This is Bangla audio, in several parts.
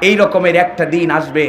এই রকমের একটা দিন আসবে,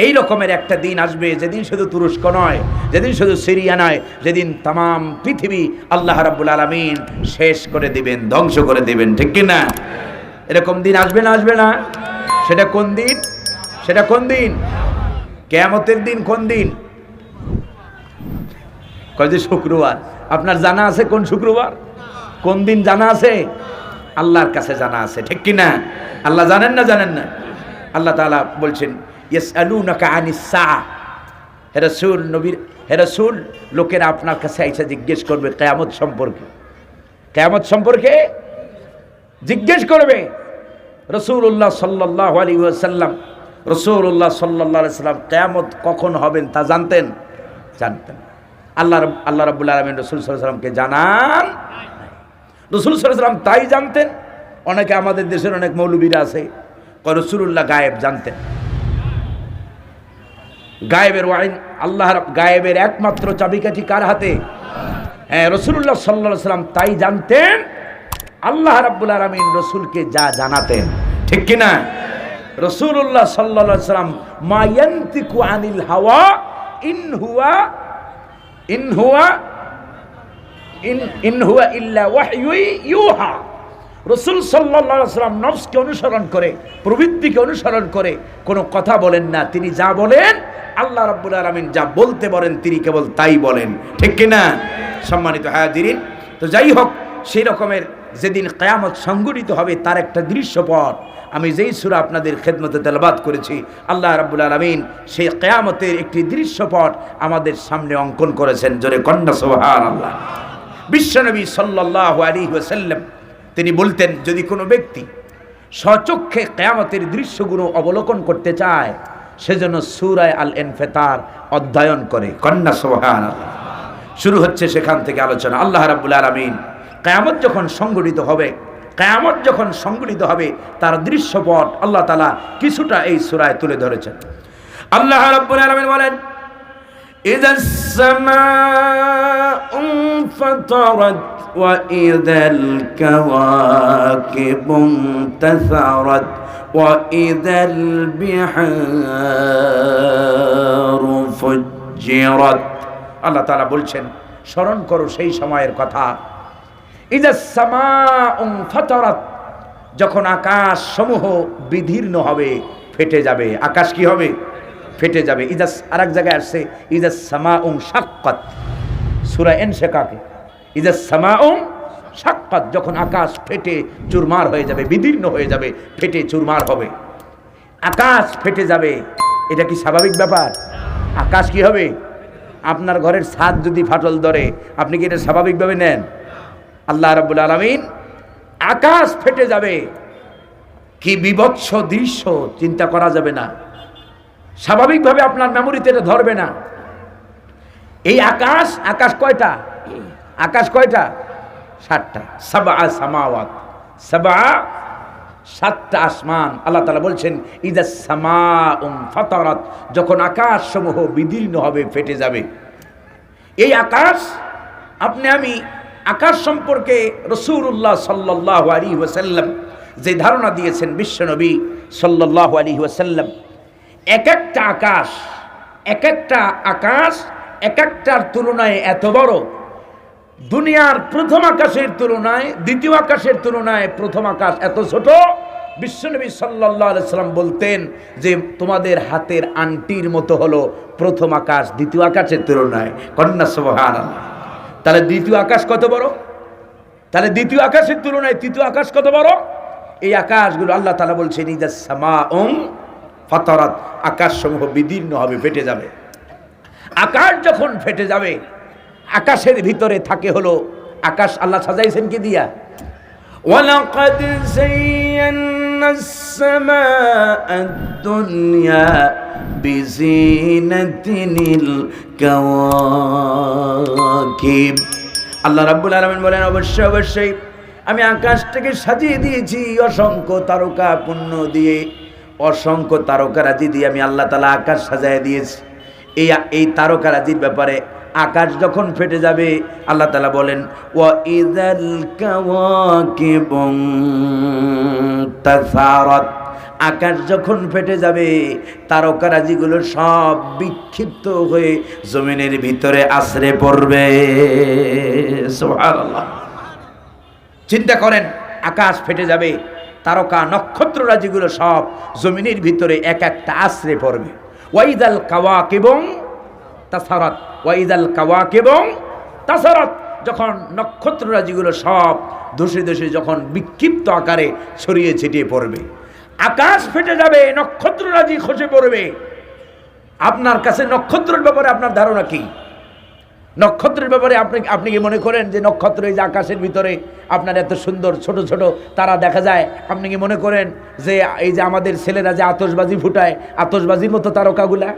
এই রকমের একটা দিন আসবে যেদিন শুধু তুরস্ক নয়, যেদিন শুধু সিরিয়া নয়, যেদিন তাম পৃথিবী আল্লাহ রাব্বুল আলামিন শেষ করে দিবেন, ধ্বংস করে দিবেন, ঠিক কি না? এরকম দিন আসবে না, আসবে না? সেটা কোন দিন? সেটা কোন দিন? কিয়ামতের দিন কোন দিন? কয় যে শুক্রবার। আপনার জানা আছে কোন শুক্রবার, কোন দিন জানা আছে? আল্লাহর কাছে জানা আছে, ঠিক কি না? আল্লাহ জানেন না, জানেন না? আল্লাহ তাআলা বলছেন ইয়াসআলুনাকা আনিস সাআ, হে রাসূল, নবীর হে রাসূল, লোকেরা আপনার কাছে আইসা জিজ্ঞেস করবে কিয়ামত সম্পর্কে, কিয়ামত সম্পর্কে জিজ্ঞেস করবে। রাসূলুল্লাহ সাল্লাল্লাহু আলাইহি ওয়াসাল্লাম, রাসূলুল্লাহ সাল্লাল্লাহু আলাইহি ওয়াসাল্লাম কিয়ামত কখন হবেন তা জানতেন? জানতেন। আল্লাহ রাব্বুল আলামিন রাসূল সাল্লাল্লাহু আলাইহি ওয়াসাল্লামকে জানান। রাসূল সাল্লাল্লাহু আলাইহি ওয়াসাল্লাম তাই জানতেন। অনেকে আমাদের দেশের অনেক মৌলবীরা আছে রাসূলুল্লাহ গায়েব জানতেন। গায়েবের ওয়াইন, আল্লাহর গায়েবের একমাত্র চাবিকাঠি কার হাতে? হ্যাঁ, রাসূলুল্লাহ সাল্লাল্লাহু আলাইহি ওয়াসাল্লাম তাই জানতেন। আল্লাহ রাব্বুল আলামিন রাসূলকে যা জানাতেন, ঠিক কি না? রাসূলুল্লাহ সাল্লাল্লাহু আলাইহি ওয়াসাল্লাম মা ইয়ানতিকু আনিল হাওয়া ইন হুয়া ইল্লা ওয়াহয়ু ইউহা। রাসূল সাল্লাল্লাহু আলাইহি ওয়াসাল্লাম নফসকে অনুসরণ করে, প্রবৃত্তিকে অনুসরণ করে কোনো কথা বলেন না। তিনি যা বলেন, আল্লাহ রাব্বুল আলামিন যা বলতে বলেন তিনি কেবল তাই বলেন, ঠিক কি না? সম্মানিত হাজিরিন, তো যাই হোক, সেই রকমের যেদিন কিয়ামত সংঘটিত হবে তার একটা দৃশ্যপট আমি যেই সূরা আপনাদের খেদমতে তেলাওয়াত করেছি, আল্লাহ রাব্বুল আলামিন সেই কিয়ামতের একটি দৃশ্যপট আমাদের সামনে অঙ্কন করেছেন। জোরে কন্যা সুবহানাল্লাহ। বিশ্বনবী সাল্লাল্লাহু আলাইহি ওয়াসাল্লাম তিনি বলতেন, যদি কোনো ব্যক্তি স্বচক্ষে কিয়ামতের দৃশ্যগুলো অবলোকন করতে চায়, সেজন্য সূরা আল ইনফিতার অধ্যয়ন করে। কন্যা সুবহানাল্লাহ। শুরু হচ্ছে সেখান থেকে আলোচনা। আল্লাহ রাব্বুল আলামিন কিয়ামত যখন সংঘটিত হবে, কিয়ামত যখন সংঘটিত হবে তার দৃশ্যপট আল্লাহ তাআলা কিছুটা এই সূরায় তুলে ধরেছেন। আল্লাহ রাব্বুল আলামিন বলেন, ইযাস সামাউ ফাতারাত ওয়া ইযাল কাওয়াকিবু ইনতাসারাত ওয়া ইযাল বিহারু ফুজ্জিরাত। আল্লাহ তাআলা বলছেন, স্মরণ করো সেই সময়ের কথা। ইযাস সামাউ ফাতারাত, যখন আকাশ সমূহ বিদীর্ণ হবে, ফেটে যাবে। আকাশ কি হবে? ফেটে যাবে। ইযাস, আরেক জায়গায় আসছে ইযাস সামাউ শাক্কাত, সূরা ইনশিকাকে। ইযাস সামাউ শাক্কাত, যখন আকাশ ফেটে চুরমার হয়ে যাবে, বিদীর্ণ হয়ে যাবে, ফেটে চুরমার হবে। আকাশ ফেটে যাবে, এটা কি স্বাভাবিক ব্যাপার? আকাশ কি হবে? আপনার ঘরের ছাদ যদি ফাটল ধরে, আপনি কি এটা স্বাভাবিকভাবে নেন? আল্লাহ রাব্বুল আলামিন, আকাশ ফেটে যাবে, কি বিভৎস দৃশ্য চিন্তা করা যাবে না। স্বাভাবিকভাবে আপনার মেমোরিতে এটা ধরবে না। এই আকাশ, আকাশ কয়টা? আকাশ কয়টা? 7টা। সাবআ সামাওয়াত, সাবআ, 7টা আসমান। আল্লাহ তাআলা বলছেন, ইযাস সামাউ ফাতারাত, যখন আকাশ সমূহ বিদীর্ণ হবে, ফেটে যাবে। এই আকাশ, আপনি আমি আকাশ সম্পর্কে রাসূলুল্লাহ সাল্লাল্লাহু আলাইহি ওয়াসাল্লাম যে ধারণা দিয়েছেন, বিশ্বনবী সাল্লাল্লাহু আলাইহি ওয়াসাল্লাম, এক একটা আকাশ, এক একটা আকাশ এক একটার তুলনায় এত বড়। দুনিয়ার প্রথম আকাশের তুলনায় দ্বিতীয় আকাশের তুলনায় প্রথম আকাশ এত ছোট। বিশ্বনবী সাল্লাল্লাহু আলাইহি ওয়াসাল্লাম বলতেন যে তোমাদের হাতের আংটির মতো হলো প্রথম আকাশ দ্বিতীয় আকাশের তুলনায়। কন্যা সুবহানাল্লাহ। তাহলে দ্বিতীয় আকাশ কত বড়? তাহলে দ্বিতীয় আকাশের তুলনায় তৃতীয় আকাশ কত বড়? এই আকাশগুলো আল্লাহ তাআলা বলছেন, ইযাস সামাউ ফাতারাত, আকাশ সমূহ বিদীর্ণ হবে, ফেটে যাবে। আকাশ যখন ফেটে যাবে, আকাশের ভিতরে থাকে হলো আকাশ আল্লাহ সাজাইছেন কি দিয়া? ওয়ালাকাদ যায়্যানাস সামাআদ দুনিয়া বিজিনাতিল কাওয়াকিব। আল্লাহ রাব্বুল আলামিন বলেন, অবশ্যই অবশ্যই আমি আকাশটাকে সাজিয়ে দিয়েছি অসংখ্য তারকা পুণ্য দিয়ে, অসংখ্য তারকারাজি দিয়ে আমি আল্লাহ তাআলা আকাশ সাজিয়ে দিয়েছি। এই তারকারাজির ব্যাপারে আকাশ যখন ফেটে যাবে, আল্লাহ তাআলা বলেন, ওয়া ইযাল কাওয়াকিবু ইনতাসারাত, আকাশ যখন ফেটে যাবে তারকারাজিগুলো সব বিক্ষিপ্ত হয়ে জমিনের ভিতরে আশ্রে পড়বে। সুবহানাল্লাহ। চিন্তা করেন, আকাশ ফেটে যাবে, তারকা নক্ষত্ররাজিগুলো সব জমিনের ভিতরে এক একটা আশ্রে পড়বে। ওয়াইদাল কাওয়াকিবু তাসারাত, ওয়াইদাল কাওয়াকিবু তাসারাত, যখন নক্ষত্ররাজিগুলো সব ধসে ধসে যখন বিক্ষিপ্ত আকারে ছড়িয়ে ছিটিয়ে পড়বে, আকাশ ফেটে যাবে, নক্ষত্ররাজি খসে পড়বে। আপনার কাছে নক্ষত্রের ব্যাপারে আপনার ধারণা কি? নক্ষত্রের ব্যাপারে আপনি কি মনে করেন যে নক্ষত্র এই যে আকাশের ভিতরে আপনার এত সুন্দর ছোট ছোট তারা দেখা যায়, আপনি কি মনে করেন যে এই যে আমাদের ছেলেরা যে আতশবাজি ফুটায় আতশবাজির মতো তারকাগুলা?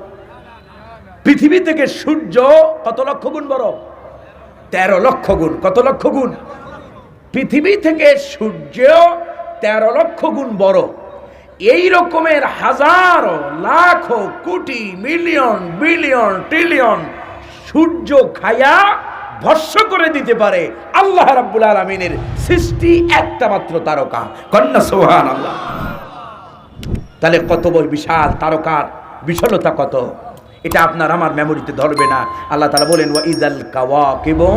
পৃথিবী থেকে সূর্য কত লক্ষ গুণ বড়? 13 লক্ষ গুণ। কত লক্ষ গুণ? পৃথিবী থেকে সূর্য 13 লক্ষ গুণ বড়। এই রকমের হাজারো লাখো কোটি মিলিয়ন বিলিয়ন ট্রিলিয়ন সূর্য খায়া ভস্ম করে দিতে পারে আল্লাহ রাব্বুল আলামিনের সৃষ্টি একটা মাত্র তারকা। কন্যা সুবহানাল্লাহ। তাহলে কত বড় বিশাল তারকার বিশালতা কত, এটা আপনার আমার মেমোরিতে ধরবে না। আল্লাহ তাআলা বলেন ওয়াইদাল কাওয়াকিবু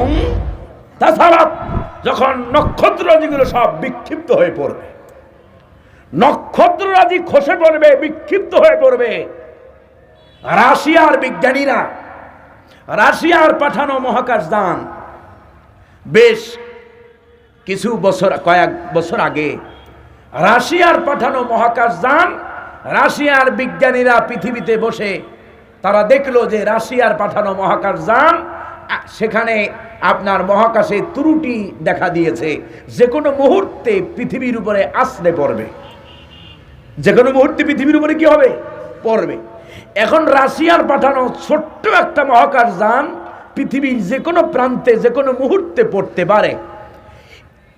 তাসারাত, যখন নক্ষত্ররাজিগুলো সব বিক্ষিপ্ত হয়ে পড়বে, নক্ষত্ররাজি খসে পড়বে, বিক্ষিপ্ত হয়ে পড়বে। রাশিয়ার বিজ্ঞানীরা, রাশিয়ার পাঠানো মহাকাশযান বেশ কিছু বছর, কয়েক বছর আগে রাশিয়ার পাঠানো মহাকাশযান, রাশিয়ার বিজ্ঞানীরা পৃথিবীতে বসে তারা দেখলো যে রাশিয়ার পাঠানো মহাকাশযান সেখানে আপনার মহাকাশে ত্রুটি দেখা দিয়েছে, যে কোনো মুহূর্তে পৃথিবীর উপরে আছড়ে পড়বে, যে কোনো মুহূর্তে পৃথিবীর উপরে কি হবে? পড়বে। এখন রাশিয়ার পাঠানো ছোট্ট একটা মহাকাশযান পৃথিবীর যে কোনো প্রান্তে যে কোনো মুহূর্তে পড়তে পারে।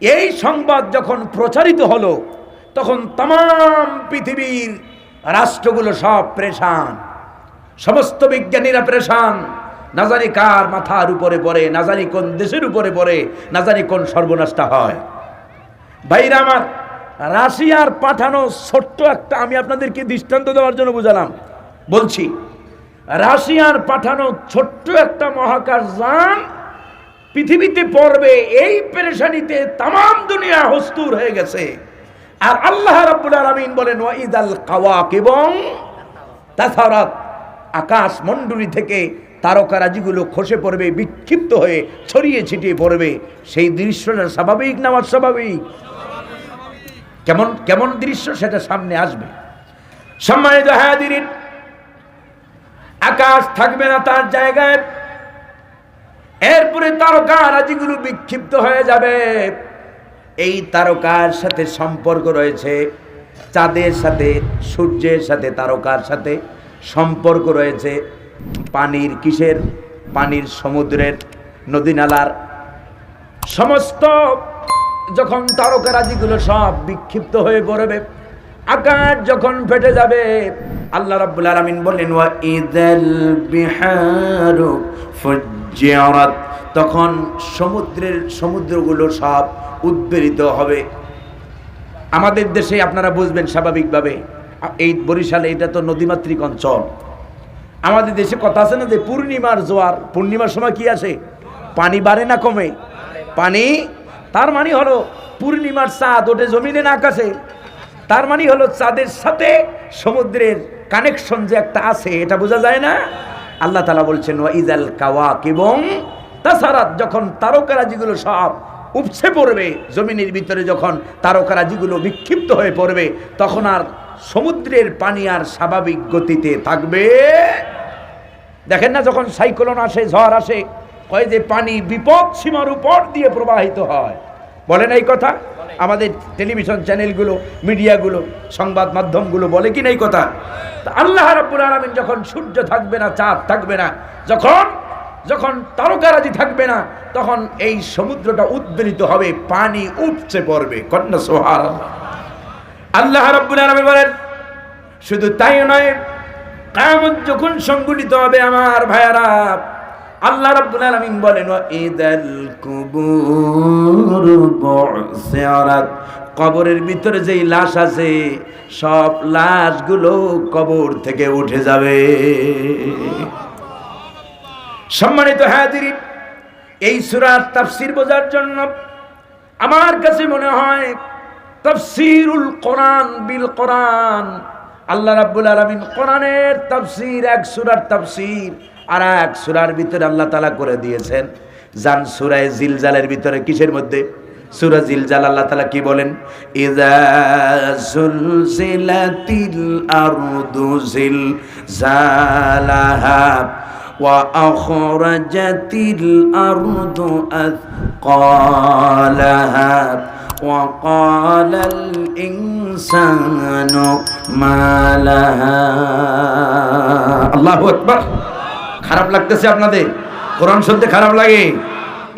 এই সংবাদ যখন প্রচারিত হলো তখন তাম পৃথিবীর রাষ্ট্রগুলো সব পেরেশান, সমস্ত বিজ্ঞানীরা পেরেশান। না জানি কার মাথার উপরে পড়ে, না জানি কোন দেশের উপরে পড়ে, না জানি কোন সর্বনাশটা হয়। ভাইরা আমার, রাশিয়ার পাঠানো ছোট্ট একটা, আমি আপনাদেরকে দৃষ্টান্ত দেওয়ার জন্য বুঝালাম, বলছি রাশিয়ার পাঠানো ছোট্ট একটা মহাকাশযান পৃথিবীতে পড়বে, এই পেরেশানিতে তাম দুনিয়া হস্তুর হয়ে গেছে। আর আল্লাহ রাব্বুল আলামিন বলেন ওয়াইদাল কাওয়াকিবু তাসারাত, আকাশ মণ্ডলী থেকে তারকারাজিগুলো খসে পড়বে, বিক্ষিপ্ত হয়ে ছড়িয়ে ছিটিয়ে পড়বে। সেই দৃশ্যটা স্বাভাবিক না অস্বাভাবিক? কেমন কেমন দৃশ্য সেটা সামনে আসবে। সম্মানিত হাজিরিন, আকাশ থাকবে না তার জায়গায়, এরপরে তারকারাজিগুলো বিক্ষিপ্ত হয়ে যাবে। এই তারকার সাথে সম্পর্ক রয়েছে চাঁদের সাথে, সূর্যের সাথে, তারকার সাথে সম্পর্ক রয়েছে পানির, কিসের? পানির, সমুদ্রের, নদী নালার সমস্ত। যখন তারকারাজিগুলো সব বিক্ষিপ্ত হয়ে পড়বে, আকাশ যখন ফেটে যাবে, আল্লাহ রাব্বুল আলামিন বলেন ওয়াইদাল বিহারু ফুজ্জিরাত, তখন সমুদ্রগুলো সব উদ্বেলিত হবে। আমাদের দেশে আপনারা বুঝবেন স্বাভাবিকভাবে, এই বরিশালে এটা তো নদীমাতৃক অঞ্চল। আমাদের দেশে কথা আছে না যে পূর্ণিমার জোয়ার, পূর্ণিমার সময় কি আসে? পানি বাড়ে না কমে? পানি, তার মানে হলো পূর্ণিমার চাঁদ ওঠে জমিনে না আকাশে। তার মানে হলো চাঁদের সাথে সমুদ্রের কানেকশন যে একটা আছে, এটা বোঝা যায় না? আল্লাহ তাআলা বলছেন ওয়াইদাল কাওয়াকিবু তাসারাত, যখন তারকারাজিগুলো সব উপচে পড়বে জমিনের ভিতরে, যখন তারকারাজিগুলো বিক্ষিপ্ত হয়ে পড়বে, তখন আর সমুদ্রের পানি আর স্বাভাবিক গতিতে থাকবে। দেখেন না, যখন সাইক্লোন আসে, ঝড় আসে, কয় যে পানি বিপদ সীমার উপর দিয়ে প্রবাহিত হয়, বলেন এই কথা? আমাদের টেলিভিশন চ্যানেলগুলো, মিডিয়াগুলো, সংবাদ মাধ্যমগুলো বলে কি না এই কথা? আল্লাহ রাব্বুল আলামিন যখন সূর্য থাকবে না, চাঁদ থাকবে না, যখন তারকারাজি থাকবে না, তখন এই সমুদ্রটা উদ্বেলিত হবে, পানি উপচে পড়বে। কন্যা সুবহানাল্লাহ। আল্লাহ রাব্বুল আলামিন বলেন শুধু তাই নয়, কিয়ামত যখন সংঘটিত হবে আমার ভাইয়ারা, আল্লাহ রাব্বুল আলামিন বলেন ওয়াইদাল কুবুর বুসিরাত, কবরের ভিতরে যেই লাশ আছে সব লাশগুলো কবর থেকে উঠে যাবে। সম্মানিত হাজিরিন, এই সূরার তাফসীর বোঝার জন্য আমার কাছে মনে হয় তাফসীরুল কোরআন বিল কোরআন, আল্লাহ রাব্বুল আলামিন কোরআনের তাফসীর, এক সূরার তাফসীর আর এক সূরার ভিতরে আল্লাহ তাআলা করে দিয়েছেন। জান সূরা জিলজালের ভিতরে কিসের মধ্যে? সূরা জিলজাল আল্লাহ তাআলা কি বলেন? ইযা সুলসিলাতিল আরদু জিলজালাহা ওয়া আখরাজাতিল আরদু আথকালাহা ওয়া ক্বালাল ইনসানু মা লাহা। আল্লাহু আকবার। খারাপ লাগতেছে আপনাদের? কোরআন শুনতে খারাপ লাগে?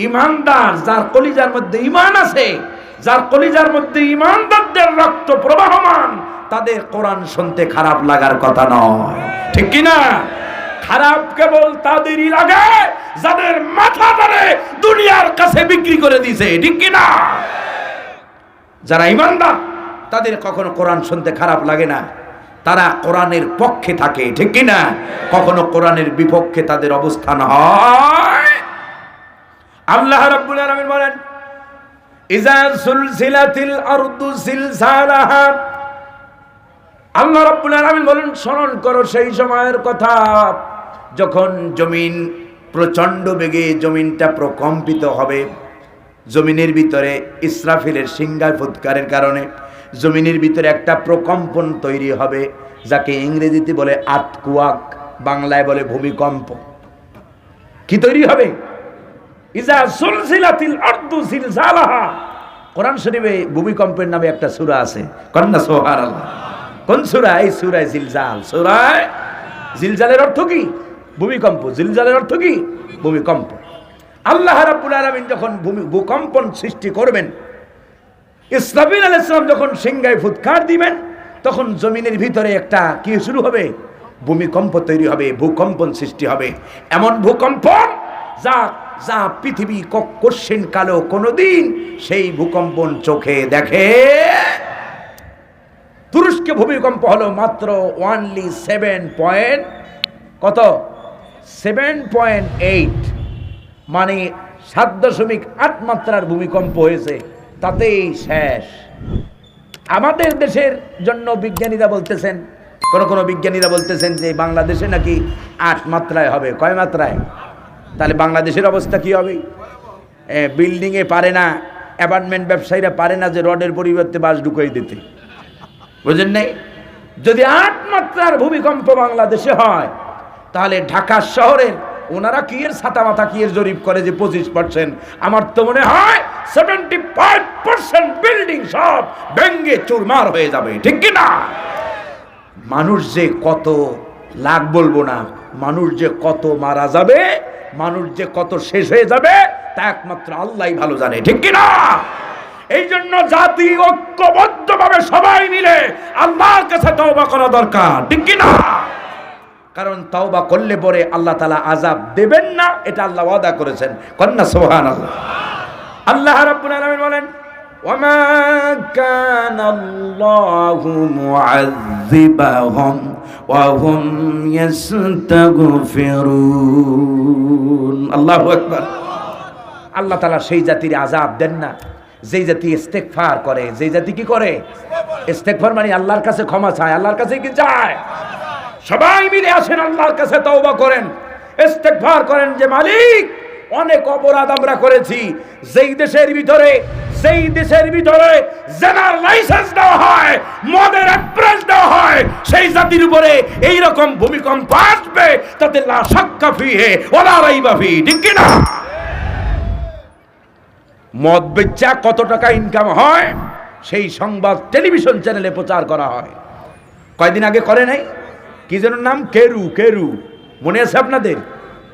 ইমানদার, যার কলিজার মধ্যে ঈমান আছে, যার কলিজার মধ্যে ঈমানদারদের রক্ত প্রবাহমান, তাদের কোরআন শুনতে খারাপ লাগার কথা নয়, ঠিক কি না? খারাপ কেবল তাদেরই লাগে যাদের মাথা ধরে দুনিয়ার কাছে বিক্রি করে দিয়েছে, ঠিক কি না? যারা ঈমানদার তাদের কখনো কোরআন শুনতে খারাপ লাগে না, তারা কোরআনের পক্ষে থাকে, ঠিক কি না? কখনো কোরআনের বিপক্ষে তাদের অবস্থান হয়। আল্লাহ রাব্বুল আলামিন বলেন ইযা সুলসিলাতিল আরদু জিলজালাহা। আল্লাহ রাব্বুল আলামিন বলেন স্মরণ করো সেই সময়ের কথা যখন জমিন প্রচন্ড বেগে জমিনটা প্রকম্পিত হবে। জমিনের ভিতরে ইসরাফিলের সিংহার ফুৎকারের কারণে জমিনের ভিতরে একটা প্রকম্পন তৈরি হবে, যাকে ইংরেজিতে বলে আর্থকুয়াক, বাংলায় বলে ভূমিকম্প। কি তৈরি হবে? ইযা সুলসিলাতিল আরদু জিলজালাহা। কোরআন শরীফে ভূমিকম্পের নামে একটা সূরা আছে, কন্না সুবহানাল্লাহ। কোন সূরা? এই সূরা জিলজাল। সূরা জিলজালের অর্থ কি? ভূমিকম্প। জিলজালের অর্থ কি? ভূমিকম্প। আল্লাহ রাব্বুল আলামিন যখন ভূকম্পন সৃষ্টি করবেন, ইসরাফিল আলাইহিস সালাম যখন সিংহায় ফুৎকার দিবেন, তখন জমিনের ভিতরে একটা কি শুরু হবে? ভূমিকম্প তৈরি হবে, ভূকম্পন সৃষ্টি হবে। এমন ভূকম্প যা যা পৃথিবী কোশ্চেন কালো কোনোদিন সেই ভূকম্পন চোখে দেখে। তুরস্কে ভূমিকম্প হলো মাত্র অনলি 7.8, মানে 7.8 মাত্রার ভূমিকম্প হয়েছে, তাতেই শেষ। আমাদের দেশের জন্য বিজ্ঞানীরা বলতেছেন, কোন বিজ্ঞানীরা বলতেছেন যে বাংলাদেশে নাকি 8 মাত্রায় হবে। কয় মাত্রায়? তাহলে বাংলাদেশের অবস্থা কি হবে? বিল্ডিংয়ে পারে না, অ্যাপার্টমেন্ট ব্যবসায়ীরা পারে না যে রডের পরিবর্তে বাঁশ ঢুকিয়ে দিতে, বুঝেন নাই? যদি 8 মাত্রার ভূমিকম্প বাংলাদেশে হয়, তাহলে ঢাকা শহরের ওনারা কি এর ছাতা মাথা কি এর জরিপ করে যে 25%, আমার তো মনে হয় 75% বিল্ডিং সব ভেঙে চুরমার হয়ে যাবে, ঠিক কি না? মানুষ যে কত লাখ বলবো না, মানুষ যে কত মারা যাবে, মানুষ যে কত শেষ হয়ে যাবে, তা একমাত্র আল্লাহই ভালো জানে, ঠিক কি না? এই জন্য জাতি ঐক্যবদ্ধভাবে সবাই মিলে আল্লাহর কাছে তওবা করা দরকার, ঠিক কি না? কারণ তওবা করলে পরে আল্লাহ তাআলা আযাব দেবেন না, এটা আল্লাহ ওয়াদা করেছেন। কন্না সুবহানাল্লাহ। আল্লাহ রাব্বুল আলামিন বলেন ওয়ামা কানাল্লাহু মুআযযিবাহুম ওয়া হুম ইস্তাগফিরুন। আল্লাহু আকবার। আল্লাহ তাআলা সেই জাতির আযাব দেন না যেই জাতি ইস্তেগফার করে। যেই জাতি কি করে? ইস্তেগফার মানে আল্লাহর কাছে ক্ষমা চায়। আল্লাহর কাছে কি চায়? সবাই মিলে আসেন আল্লাহর কাছে তওবা করেন, ইস্তেগফার করেন যে মালিক অনেক অপরাধ আমরা করেছি। যেই দেশের ভিতরে জেনার লাইসেন্স দেওয়া হয়, মদের অ্যাপ্রেস দেওয়া হয়, সেই জাতির উপরে এই রকম ভূমিকম্প আসবে, তাতে লা শাক্কা ফিহি ওয়ালা রাইবা ফিহি, ঠিক কি না? মদ বেচা কত টাকা ইনকাম হয় সেই সংবাদ টেলিভিশন চ্যানেলে প্রচার করা হয়। কয়দিন আগে করে নাই? কি যেন নাম? কেরু। মনে আছে আপনাদের?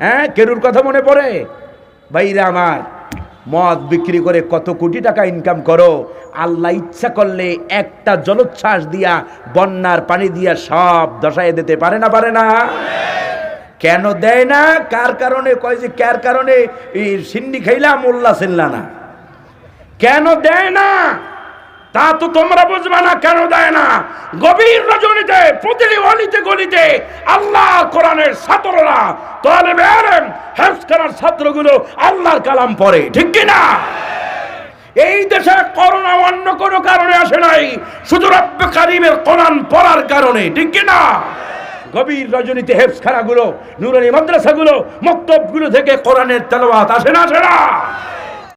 হ্যাঁ, কেরুর কথা মনে পড়ে? ভাইরা আমার, মদ বিক্রি করে কত কোটি টাকা ইনকাম করো, আল্লাহ ইচ্ছা করলে একটা জলোচ্ছ্বাস দিয়া, বন্যার পানি দিয়া সব ধসায় দিতে পারে না? পারে না? কেন দেয় না? কার কারণে? কয় যে কার কারণে সিন্নি খাইলা মোল্লা ছিল্লা না। কেন দেয় না? তা তো তোমরা বুঝবে না কেন দেয় না। গভীর রজনীতে প্রতিটি অলিতে গলিতে আল্লাহ কোরআনের ছাত্ররা, তালেবে ইলম, হেফজ করার ছাত্রগুলো আল্লাহর কালাম পড়ে, ঠিক কি না? এই দেশে করোনা অন্য কোনো কারণে আসে নাই, শুধু রব্বে কারীমের কোরআন পড়ার কারণে, ঠিক কি না? গভীর রজনীতে হেফজখানাগুলো, নুরানি মাদ্রাসাগুলো, মক্তবগুলো থেকে কোরআনের তেলাওয়াত আসে না, আসে না?